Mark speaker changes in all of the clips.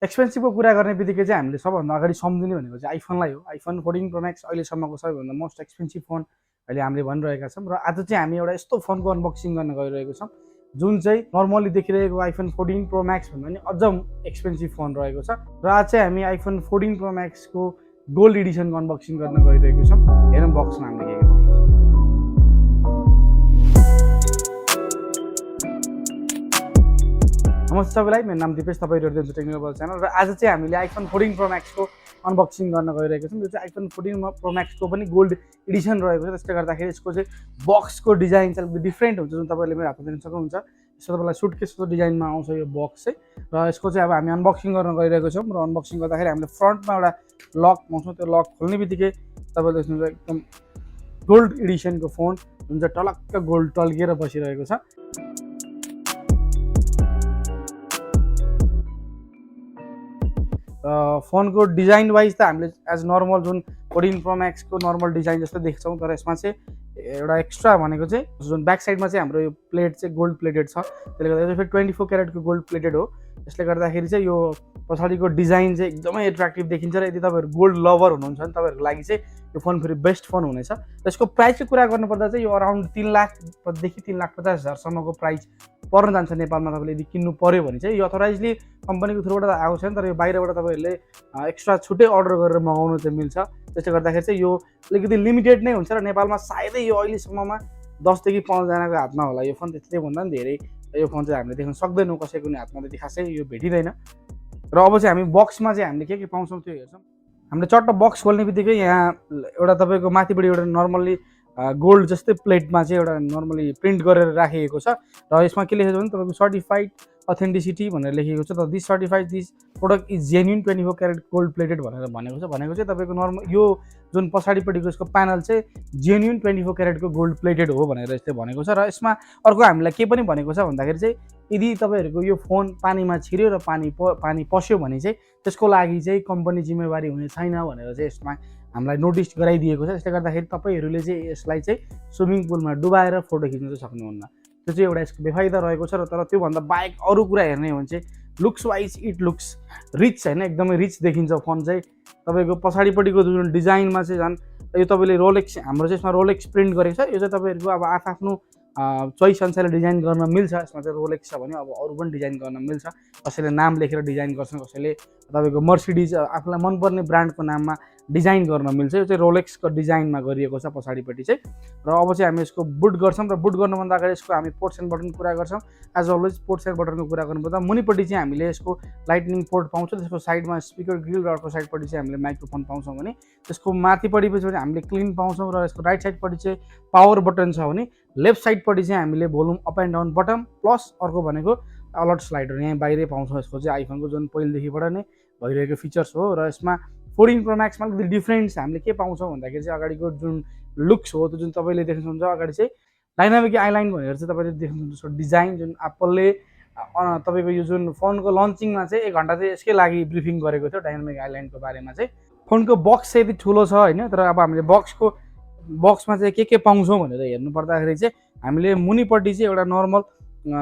Speaker 1: एक्सपेन्सिभको कुरा गर्ने बित्तिकै चाहिँ हामीले सबभन्दा अगाडि सम्झिने भनेको चाहिँ आइफोनलाई हो। आइफोन 14 प्रो म्याक्स अहिलेसम्मको सबैभन्दा मोस्ट एक्सपेन्सिभ फोन अहिले हामीले भनिरहेका छौँ र आज चाहिँ हामी एउटा यस्तो फोनको अनबक्सिङ गर्न गइरहेको छौँ जुन चाहिँ नर्मली देखिरहेको आइफोन 14 प्रो म्याक्स भन्दा पनि अझ एक्सपेन्सिभ फोन रहेको छ र आज चाहिँ हामी आइफोन 14 प्रो म्याक्सको गोल्ड एडिसनको अनबक्सिङ गर्न गइरहेको छौँ। हेरौँ बक्समा हामीले के पाउँछ। नमस्ते सबैलाई, मेरो नाम दिपेश, तपाईँ हेर्दै हुनुहुन्छ टेक्निकल च्यानल र आज चाहिँ हामीले आइफोन 14 प्रो म्याक्सको अनबक्सिङ गर्न गइरहेको छौँ। यो चाहिँ आइफोन 14 प्रो म्याक्सको पनि गोल्ड एडिसन रहेको छ। त्यसले गर्दाखेरि यसको चाहिँ बक्सको डिजाइन चाहिँ अलिकति डिफ्रेन्ट हुन्छ, जुन तपाईँले मेरो हातमा देख्न सक्नुहुन्छ। यसको तपाईँलाई सुटकेसको डिजाइनमा आउँछ यो बक्स चाहिँ, र यसको चाहिँ अब हामी अनबक्सिङ गर्न गइरहेको छौँ। र अनबक्सिङ गर्दाखेरि हामीले फ्रन्टमा एउटा लक पाउँछौँ। त्यो लक खोल्ने बित्तिकै तपाईँले देख्नुहुन्छ एकदम गोल्ड एडिसनको फोन जुन चाहिँ टलक्क गोल्ड टल्किएर बसिरहेको छ। फोनको डिजाइन वाइज त हामीले एज नर्मल जुन 14 प्रो म्याक्सको नर्मल डिजाइन जस्तो देख्छौँ, तर यसमा चाहिँ एउटा एक्स्ट्रा भनेको चाहिँ जुन ब्याक साइडमा चाहिँ हाम्रो यो प्लेट चाहिँ गोल्ड प्लेटेड छ। त्यसले गर्दा फेरि 24 क्यारेटको गोल्ड प्लेटेड हो। यसले गर्दाखेरि चाहिँ यो पछाडिको डिजाइन चाहिँ एकदमै एट्र्याक्टिभ देखिन्छ र यदि तपाईँहरू गोल्ड लभर हुनुहुन्छ भने तपाईँहरूको लागि चाहिँ यो फोन फेरि बेस्ट फोन हुनेछ। यसको प्राइसको कुरा गर्नुपर्दा चाहिँ यो अराउन्ड 3 लाखदेखि 3,50,000सम्मको प्राइस पर्न जान्छ नेपालमा। तपाईँले यदि किन्नु पऱ्यो भने चाहिँ यो अथोराइजली कम्पनीको थ्रुबाट आएको छैन, तर यो बाहिरबाट तपाईँहरूले एक्स्ट्रा छुट्टै अर्डर गरेर मगाउनु चाहिँ मिल्छ। त्यसले गर्दाखेरि चाहिँ यो अलिकति लिमिटेड नै हुन्छ र नेपालमा सायदै यो अहिलेसम्ममा 10 देखि 15 जनाको हातमा होला यो फोन। त्यसले भन्दा पनि धेरै यो फोन चाहिँ हामीले देख्न सक्दैनौँ, कसैको नि हातमा त्यति खासै यो भेटिँदैन। र अब चाहिँ हामी बक्समा चाहिँ हामीले के पाउँछौँ त्यो हेर्छौँ। हामीले चट्ट बक्स खोल्ने बित्तिकै यहाँ एउटा तपाईँको माथिबाट एउटा नर्मल्ली गोल्ड जस्तै प्लेटमा चाहिँ एउटा नर्मली प्रिन्ट गरेर राखिएको छ र यसमा के लेखेको छ भने तपाईँको सर्टिफाइड अथेन्टिसिटी भनेर लेखेको छ। This certified this product is genuine 24 carrot gold plated भनेर भनेको चाहिँ तपाईँको नर्मल यो जुन पछाडिपट्टिको यसको प्यानल चाहिँ जेन्युन 24 क्यारेटको गोल्ड प्लेटेड हो भनेर यसले भनेको छ। र यसमा अर्को हामीलाई के पनि भनेको छ भन्दाखेरि चाहिँ यदि तपाईँहरूको यो फोन पानीमा छिर्यो र पानी पस्यो भने चाहिँ त्यसको लागि चाहिँ कम्पनी जिम्मेवारी हुने छैन भनेर चाहिँ यसमा हामीलाई नोटिस गराइदिएको छ। त्यसले गर्दाखेरि तपाईँहरूले चाहिँ यसलाई चाहिँ स्विमिङ पुलमा डुबाएर फोटो खिच्न चाहिँ सक्नुहुन्न। त्यो चाहिँ एउटा यसको बेफाइदा रहेको छ। र तर त्योभन्दा बाहेक अरू कुरा हेर्ने हो भने चाहिँ looks wise it looks rich, होइन, एकदमै रिच देखिन्छ फोन चाहिँ। तपाईँको पछाडिपट्टिको जुन डिजाइनमा चाहिँ झन् यो तपाईँले रोलेक्स, हाम्रो चाहिँ यसमा रोलेक्स प्रिन्ट गरेको छ। यो चाहिँ तपाईँहरूको अब आफ्नो चोइस अनुसारले डिजाइन गर्न मिल्छ। यसमा चाहिँ रोलेक्स छ भने अब अरू पनि डिजाइन गर्न मिल्छ। कसैले नाम लेखेर डिजाइन गर्छन्, कसैले तपाईँको मर्सिडिज आफूलाई मनपर्ने ब्रान्डको नाममा डिजाइन गर्न मिल्छ। यो चाहिँ रोलेक्सको डिजाइनमा गरिएको छ पछाडिपट्टि चाहिँ। र अब चाहिँ हामी यसको बुट गर्छौँ र बुट गर्नुभन्दा अगाडि यसको हामी पोर्ट्स एन्ड बटनको कुरा गर्छौँ। एज अलवेज पोर्ट्स एन्ड बटनको कुरा गर्नुपर्दा मुनिपट्टि चाहिँ हामीले यसको लाइटनिङ पोर्ट पाउँछौँ, त्यसको साइडमा स्पिकर ग्रिल र अर्को साइडपट्टि चाहिँ हामीले माइक्रोफोन पाउँछौँ भने त्यसको माथिपट्टि पनि हामीले क्लिन पाउँछौँ। र यसको राइट साइडपट्टि चाहिँ पावर बटन छ भने लेफ्ट साइडपट्टि चाहिँ हामीले volume up and down button plus अर्को भनेको अलर्ट स्लाइडर यहाँ बाहिरै पाउँछौँ। यसको चाहिँ आइफोनको जुन पहिलेदेखिबाट नै भइरहेको फिचर्स हो। र यसमा 14 प्रो म्याक्समा अलिकति डिफ्रेन्ट हामीले के पाउँछौँ भन्दाखेरि चाहिँ अगाडिको जुन लुक्स हो त्यो जुन तपाईँले देख्नुहुन्छ अगाडि चाहिँ डाइनामिक आइलाइन भनेर चाहिँ तपाईँले देख्नुहुन्छ डिजाइन जुन एप्पलले तपाईँको यो जुन फोनको लन्चिङमा चाहिँ 1 घन्टा चाहिँ यसकै लागि ब्रिफिङ गरेको थियो डाइनामिक आइलाइनको बारेमा चाहिँ। फोनको बक्स चाहिँ यति ठुलो छ, होइन, तर अब हामीले बक्समा चाहिँ के पाउँछौँ भनेर हेर्नु पर्दाखेरि चाहिँ हामीले मुनिपट्टि चाहिँ एउटा नर्मल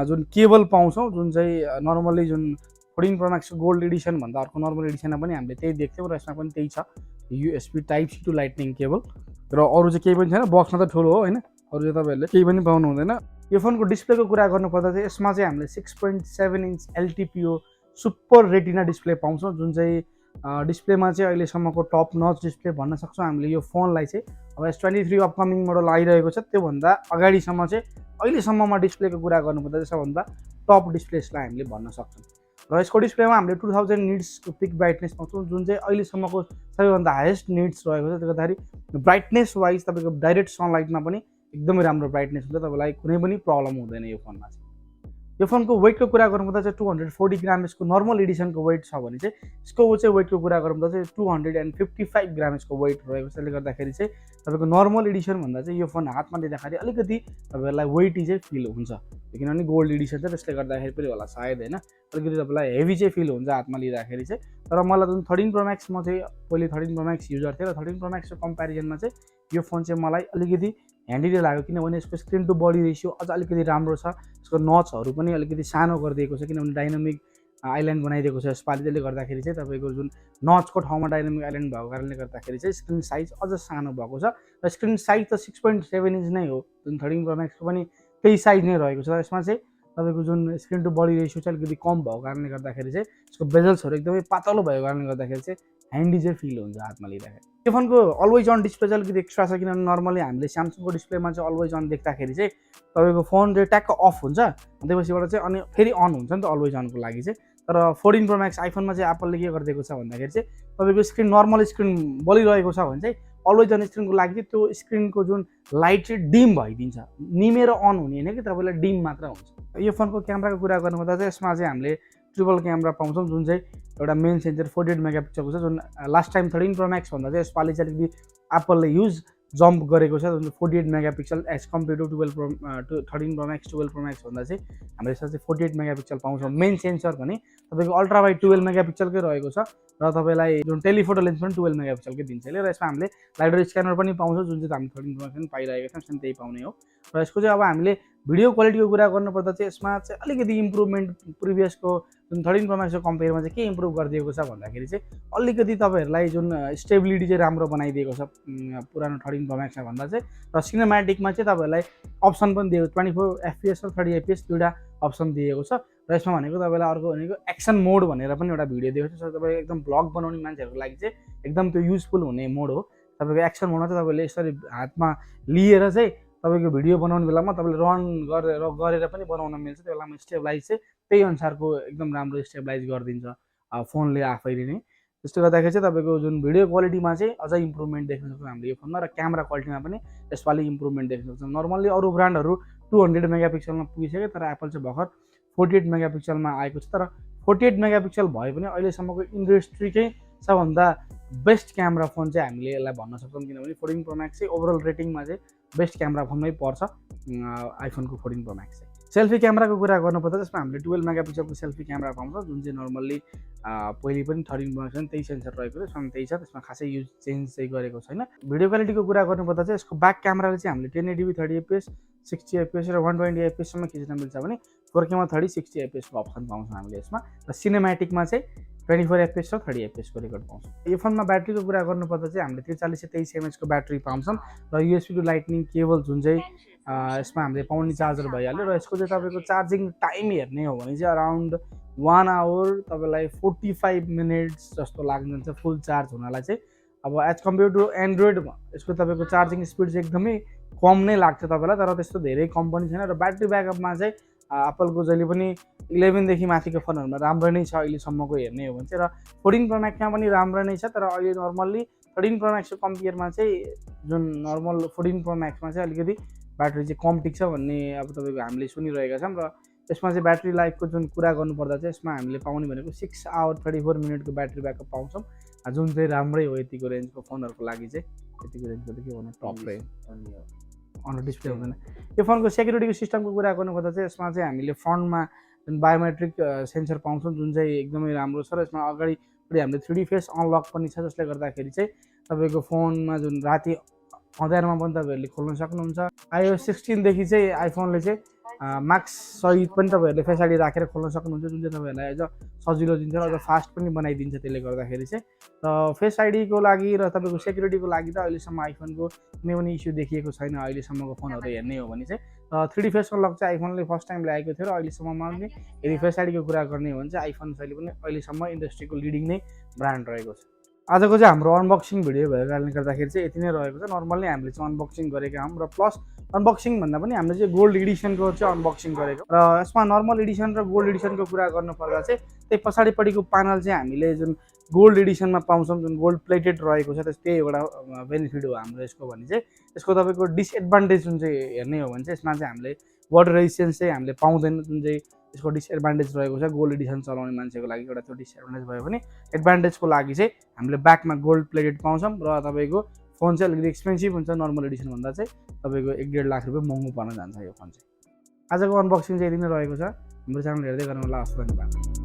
Speaker 1: जुन केबल पाउँछौँ, जुन चाहिँ नर्मल्ली जुन 14 प्रो म्याक्सको गोल्ड एडिसन भन्दा अर्को नर्मल एडिसनमा पनि हामीले त्यही देख्थ्यौँ र यसमा पनि त्यही छ, USB type C to lightning cable. र अरू चाहिँ केही पनि छैन, बक्समा त ठुलो हो, होइन, अरू चाहिँ तपाईँहरूले केही पनि पाउनु हुँदैन। यो फोनको डिस्प्लेको कुरा गर्नुपर्दा चाहिँ यसमा चाहिँ हामीले 6.7 inch LTPO super retina display पाउँछौँ, जुन चाहिँ डिस्प्लेमा चाहिँ अहिलेसम्मको टप नच डिस्प्ले भन्न सक्छौँ हामीले यो फोनलाई चाहिँ। अब S23 अपकमिङ मोडल आइरहेको छ, त्योभन्दा अगाडिसम्म चाहिँ अहिलेसम्ममा डिस्प्लेको कुरा गर्नुपर्दा चाहिँ सबभन्दा टप डिस्प्ले यसलाई हामीले भन्न सक्छौँ। र यसको डिस्प्लेमा हामीले 2000 निट्सको पिक ब्राइटनेस पाउँछौँ, जुन चाहिँ अहिलेसम्मको सबैभन्दा हाइएस्ट निट्स रहेको छ। त्यसले गर्दाखेरि ब्राइटनेस वाइज तपाईँको डाइरेक्ट सनलाइटमा पनि एकदमै राम्रो ब्राइटनेस हुन्छ, तपाईँलाई कुनै पनि प्रब्लम हुँदैन यो फोनमा चाहिँ। यो फोनको वेटको कुरा गर्नुपर्दा चाहिँ 240 ग्राम यसको नर्मल एडिसनको वेट छ भने चाहिँ यसको चाहिँ वेटको कुरा गर्नुपर्दा चाहिँ 255 ग्राम यसको वेट रहेको छ। त्यसले गर्दाखेरि चाहिँ तपाईँको नर्मल एडिसन भन्दा चाहिँ यो फोन हातमा लिँदाखेरि अलिकति तपाईँहरूलाई वेटी चाहिँ फिल हुन्छ, किनभने गोल्ड एडिसन छ त्यसले गर्दाखेरि पनि होला सायद, होइन, अलिकति तपाईँलाई हेभी चाहिँ फिल हुन्छ हातमा लिँदाखेरि चाहिँ। तर मलाई जुन 13 प्रो म्याक्स, म चाहिँ पहिले 13 प्रो म्याक्स युजर थिएँ र 13 प्रो म्याक्सको कम्पेरिजनमा चाहिँ यो फोन चाहिँ मलाई अलिकति ह्यान्डी लाग्यो, किनभने यसको स्क्रिन टु बडी रेसियो अझ अलिकति राम्रो छ। यसको नचहरू पनि अलिकति सानो गरिदिएको छ, किनभने डाइनामिक आइल्यान्ड बनाइदिएको छ यसपालि, त्यसले गर्दाखेरि चाहिँ तपाईँको जुन नचको ठाउँमा डाइनामिक आइल्यान्ड भएको कारणले गर्दाखेरि चाहिँ स्क्रिन साइज अझ सानो भएको छ र स्क्रिन साइज त 6.7 इन्च नै हो, जुन 13 प्रो म्याक्सको पनि त्यही साइज नै रहेको छ। यसमा चाहिँ तपाईँको जुन स्क्रिन टु बडी रेसियो चाहिँ अलिकति कम भएको कारणले गर्दाखेरि चाहिँ यसको बेजल्सहरू एकदमै पातलो भएको कारणले गर्दाखेरि चाहिँ ह्यान्डी चाहिँ फिल हुन्छ हातमा लिँदाखेरि। यो फोनको अलवेज अन डिस्प्ले चाहिँ अलिकति एक्स्ट्रा छ, किनभने नर्मली हामीले स्यामसङको डिस्प्लेमा चाहिँ अलवेज अन देख्दाखेरि चाहिँ तपाईँको फोन चाहिँ ट्याक्क अफ हुन्छ, त्यसपछिबाट चाहिँ अनि फेरि अन हुन्छ नि त अलवेज अनको लागि चाहिँ। तर 14 प्रो म्याक्स आइफोनमा चाहिँ एप्पलले के गरिदिएको छ भन्दाखेरि चाहिँ तपाईँको स्क्रिन नर्मल स्क्रिन बलिरहेको छ भने चाहिँ अलवेज अन स्क्रिनको लागि चाहिँ त्यो स्क्रिनको जुन लाइट चाहिँ डिम भइदिन्छ, निमेर अन हुने होइन कि तपाईँलाई डिम मात्र हुन्छ। यो फोनको क्यामेराको कुरा गर्नुपर्दा चाहिँ यसमा चाहिँ हामीले ट्रिपल क्यामेरा पाउँछौँ, जुन चाहिँ एउटा मेन सेन्सर 48 मेगापिक्सलको छ, जुन लास्ट टाइम 13 प्रो म्याक्स भन्दा चाहिँ यसपालि चाहिँ अलिकति एप्पलले युज जम्प गरेको छ, जुन 48 megapixel as compared to 13 pro max 12 pro max भन्दा चाहिँ हामीले यसमा चाहिँ 48 मेगापिक्सल पाउँछौँ। मेन सेन्सर भने तपाईँको अल्ट्रा वाइड 12 मेगापिक्सलकै रहेको छ र तपाईँलाई जुन टेलिफोटो लेन्स पनि 12 मेगापिक्सलकै दिन्छ यसले, र यसमा हामीले लाइडर स्क्यानर पनि पाउँछौँ, जुन चाहिँ हामी 13 प्रो म्याक्स पनि पाइरहेको छौँ, सेम त्यही पाउने हो। र यसको चाहिँ अब हामीले भिडियो क्वालिटीको कुरा गर्नुपर्दा चाहिँ यसमा चाहिँ अलिकति इम्प्रुभमेन्ट प्रिभियसको जुन 13 प्रो म्याक्सको कम्पेयरमा चाहिँ के इम्प्रुभ गरिदिएको छ भन्दाखेरि चाहिँ अलिकति तपाईँहरूलाई जुन स्टेबिलिटी चाहिँ राम्रो बनाइदिएको छ पुरानो 13 प्रो म्याक्समा भन्दा चाहिँ। र सिनेम्याटिकमा चाहिँ तपाईँहरूलाई अप्सन पनि दिएको 24 FPS र 30 FPS दुईवटा अप्सन दिएको छ। र यसमा भनेको तपाईँलाई अर्को भनेको एक्सन मोड भनेर पनि एउटा भिडियो दिएको छ, तपाईँको एकदम ब्लग बनाउने मान्छेहरूको लागि चाहिँ एकदम त्यो युजफुल हुने मोड हो। तपाईँको एक्सन मोडमा चाहिँ तपाईँले यसरी हातमा लिएर चाहिँ तपाईँको भिडियो बनाउने बेलामा तपाईँले रन गरेर पनि बनाउन मिल्छ, त्यो बेलामा स्टेबलाइज चाहिँ त्यही अनुसारको एकदम राम्रो स्टेबलाइज गरिदिन्छ फोनले आफैले नै। त्यसले गर्दाखेरि चाहिँ तपाईँको जुन भिडियो क्वालिटीमा चाहिँ अझ इम्प्रुभमेन्ट देख्न सक्छौँ हामीले यो फोनमा, र क्यामेरा क्वालिटीमा पनि यसपालि इम्प्रुभमेन्ट देख्न सक्छौँ। नर्मल्ली अरू ब्रान्डहरू 200 मेगापिक्सलमा पुगिसक्यो, तर एप्पल चाहिँ भर्खर 48 मेगापिक्सलमा आएको छ। तर 48 मेगापिक्सल भए पनि अहिलेसम्मको इन्डस्ट्रीकै सबभन्दा बेस्ट क्यामेरा फोन चाहिँ हामीले यसलाई भन्न सक्छौँ, किनभने 14 प्रो म्याक्स चाहिँ ओभरअल रेटिङमा चाहिँ बेस्ट क्यामेरा फोनमै पर्छ आइफोनको 14 प्रो म्याक्स चाहिँ। सेल्फी क्यामेराको कुरा गर्नुपर्दा त्यसमा हामीले 12 मेगापिक्सलको सेल्फी क्यामेरा पाउँछ, जुन चाहिँ नर्मल्ली पहिले पनि 13 प्रो म्याक्समा त्यही सेन्सर रहेको छ, त्यसमा त्यही छ, त्यसमा खासै युज चेन्ज चाहिँ गरेको छैन। भिडियो क्वालिटीको कुरा गर्नुपर्दा चाहिँ यसको ब्याक क्यामेराले चाहिँ हामीले 1080p 30 fps 60 fps र 120 fps सम्म खिच्न मिल्छ भने 4K मा 30 60 fps को अप्सन पाउँछौँ हामीले यसमा, र सिनेम्याटिकमा चाहिँ 24 fps र 30 fps को रेकर्ड पाउँछौँ। यो फोनमा ब्याट्रीको कुरा गर्नुपर्दा चाहिँ हामीले 4323 mAh को ब्याट्री पाउँछौँ, र USB टु लाइटनिङ केबल जुन चाहिँ यसमा हामीले पाउने चार्जर भइहाल्यो। र यसको चाहिँ तपाईँको चार्जिङ टाइम हेर्ने हो भने चाहिँ अराउन्ड 1 आवर तपाईँलाई 45 मिनट्स जस्तो लाग्छ फुल चार्ज हुनलाई चाहिँ। अब एज कम्पेयर टु एन्ड्रोइड यसको तपाईँको चार्जिङ स्पिड चाहिँ एकदमै कम नै लाग्छ तपाईँलाई, तर त्यस्तो धेरै कम पनि छैन। र ब्याट्री ब्याकअपमा चाहिँ एप्पलको जहिले पनि 11 देखि माथिको फोनहरूमा राम्रो नै छ अहिलेसम्मको हेर्ने हो भने चाहिँ, र 14 प्रो म्याक्समा पनि राम्रो नै छ। तर अहिले नर्मल्ली 13 प्रो म्याक्सको कम्पेयरमा चाहिँ जुन नर्मल 14 प्रो म्याक्समा चाहिँ अलिकति ब्याट्री चाहिँ कम टिक्छ भन्ने अब तपाईँको हामीले सुनिरहेका छौँ। र यसमा चाहिँ ब्याट्री लाइफको जुन कुरा गर्नुपर्दा चाहिँ यसमा हामीले पाउने भनेको 6 आवर 34 मिनटको ब्याट्री ब्याकअप पाउँछौँ, जुन चाहिँ राम्रै हो यतिको रेन्जको फोनहरूको लागि चाहिँ। यतिको रेन्जको त के भन्नु, टप रेन्ज अन डिस्प्ले हुँदैन। यो फोनको सेक्युरिटीको सिस्टमको कुरा गर्नुपर्दा चाहिँ यसमा चाहिँ हामीले फ्रन्टमा जुन बायोमेट्रिक सेन्सर पाउँछौँ, जुन चाहिँ एकदमै राम्रो छ। र यसमा अगाडि हामीले 3D फेस अनलक पनि छ, जसले गर्दाखेरि चाहिँ तपाईँको फोनमा जुन राति अँध्यारोमा पनि तपाईँहरूले खोल्न सक्नुहुन्छ। iOS 16 देखि चाहिँ आइफोनले चाहिँ मार्क्स सहित पनि तपाईँहरूले फेस आइडी राखेर खोल्न सक्नुहुन्छ, जुन चाहिँ तपाईँहरूलाई अझ सजिलो दिन्छ र अझ फास्ट पनि बनाइदिन्छ। त्यसले गर्दाखेरि चाहिँ र फेस आइडीको लागि र तपाईँको सेक्युरिटीको लागि त अहिलेसम्म आइफोनको कुनै पनि इस्यु देखिएको छैन अहिलेसम्मको फोनहरू हेर्ने हो भने चाहिँ। 3D फेस अनलक चाहिँ आइफोनले फर्स्ट टाइम ल्याएको थियो, र अहिलेसम्ममा पनि यदि फेस आइडीको कुरा गर्ने हो भने चाहिँ आइफोन अहिले पनि अहिलेसम्म इन्डस्ट्रीको लिडिङ नै ब्रान्ड रहेको छ। आजको चाहिँ हाम्रो अनबक्सिङ भिडियो भएको कारणले गर्दाखेरि चाहिँ यति नै रहेको छ। नर्मल्ली हामीले चाहिँ अनबक्सिङ गरेका हौँ, र प्लस अनबक्सिङ भन्दा पनि हामीले चाहिँ गोल्ड एडिसनको चाहिँ अनबक्सिङ गरेको, र यसमा नर्मल एडिसन र गोल्ड एडिसनको कुरा गर्नुपर्दा चाहिँ त्यही पछाडिपट्टिको प्यानल चाहिँ हामीले जुन गोल्ड एडिसनमा पाउँछौँ, जुन गोल्ड प्लेटेड रहेको छ, त्यही एउटा बेनिफिट हो हाम्रो यसको भने चाहिँ। यसको तपाईँको डिसएडभान्टेज जुन चाहिँ हेर्ने हो भने चाहिँ यसमा चाहिँ हामीले वाटर रेजिस्टेन्स चाहिँ हामीले पाउँदैन, जुन चाहिँ यसको डिसएडभान्टेज रहेको छ गोल्ड एडिसन चलाउने मान्छेको लागि। एउटा त्यो डिसएडभान्टेज भयो भने एडभान्टेजको लागि चाहिँ हामीले ब्याकमा गोल्ड प्लेटेड पाउँछौँ, र तपाईँको फोन चाहिँ अलिकति एक्सपेन्सिभ हुन्छ नर्मल एडिसन भन्दा चाहिँ, तपाईँको 1-1.5 लाख रुपियाँ महँगो पर्न जान्छ यो फोन चाहिँ। आजको अनबक्सिङ चाहिँ यति नै रहेको छ। हाम्रो च्यानल हेर्दै गर्नु होला, हस्, धन्यवाद।